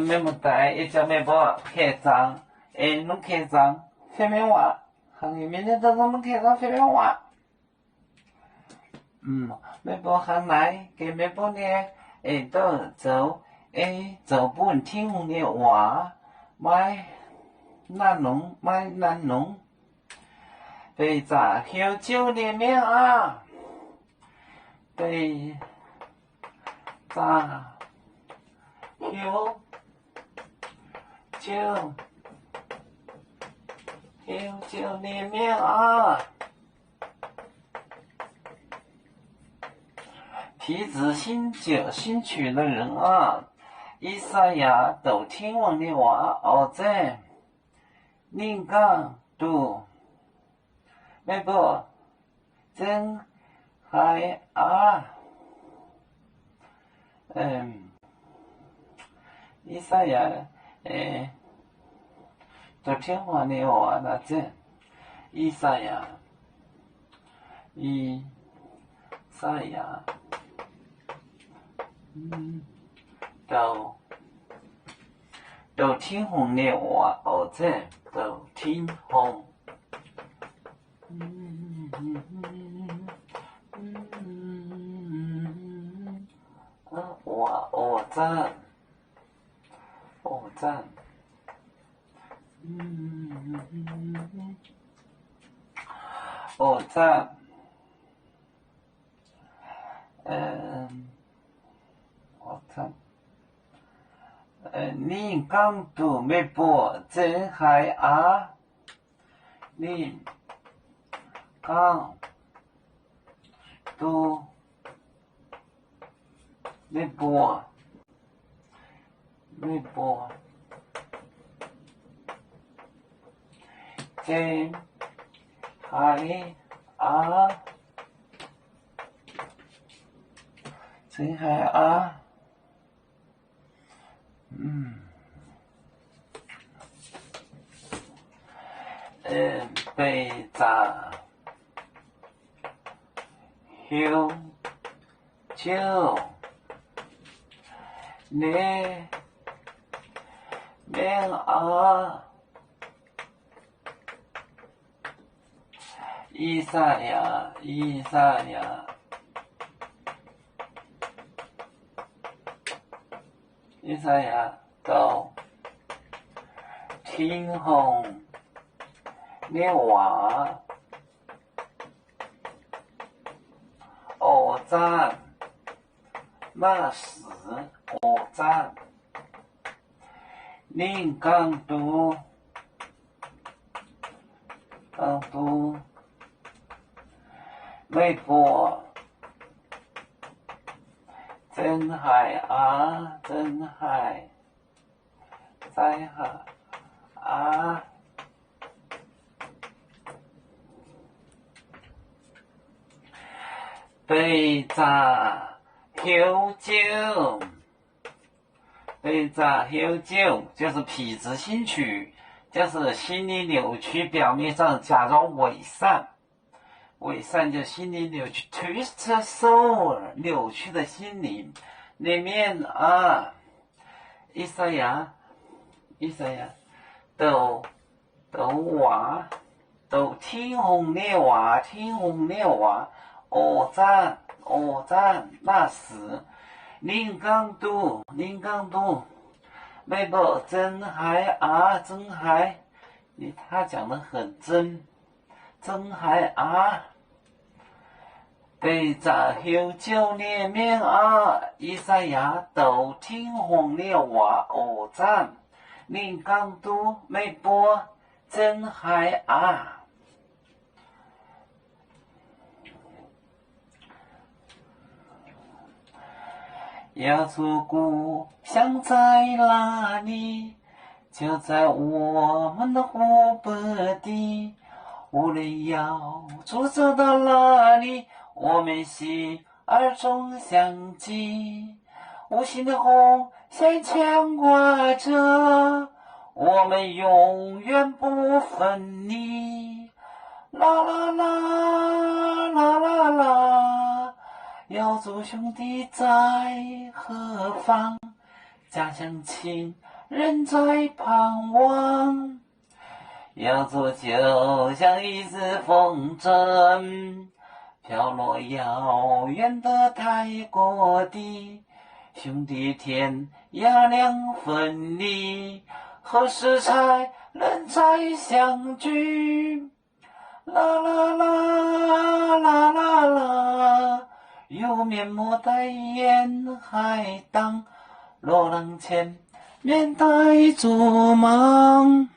没么带，一叫没包开张，弄开张，翻面话，行业明天早上弄开张翻面话。没包还来，给没包呢，都走，走不听我的话，买难弄，买难弄，被砸后酒里面啊，被砸后酒里面啊。提子新娶的人啊，以赛亚都听我的话，在宁刚都没不真还啊，以赛亚都听我的话，那这以赛亚都听红的话，这都听红。赞，你刚都没播，真还啊？你刚都没播，真还啊？真还啊？被砸后酒里面啊，以赛亚都听红的话，赞，那是赞，您刚都没播，真还啊，真还在哈啊。被砸后酒，就是痞子新曲，就是心理扭曲，表面上假装伪善，就心理扭曲 ，twist soul 扭曲的心灵里面啊，以赛亚都听红的话，赞，那是您刚都，没不真还啊，他讲的很真还啊，被砸后酒里面啊，以赛亚都听红的话，赞，您刚都没播真还啊。要出故乡在哪里？就在我们的湖北地。无论要走到哪里，我们心儿总相系。无形的红线牵挂着，我们永远不分离。啦啦啦啦啦啦。要走兄弟在何方？家乡亲人在盼望。要走就像一只风筝，飘落遥远的泰国地。兄弟天涯两分离，何时才能再相聚？啦啦啦啦啦啦，有面膜代言海荡，罗浪前面带竹芒。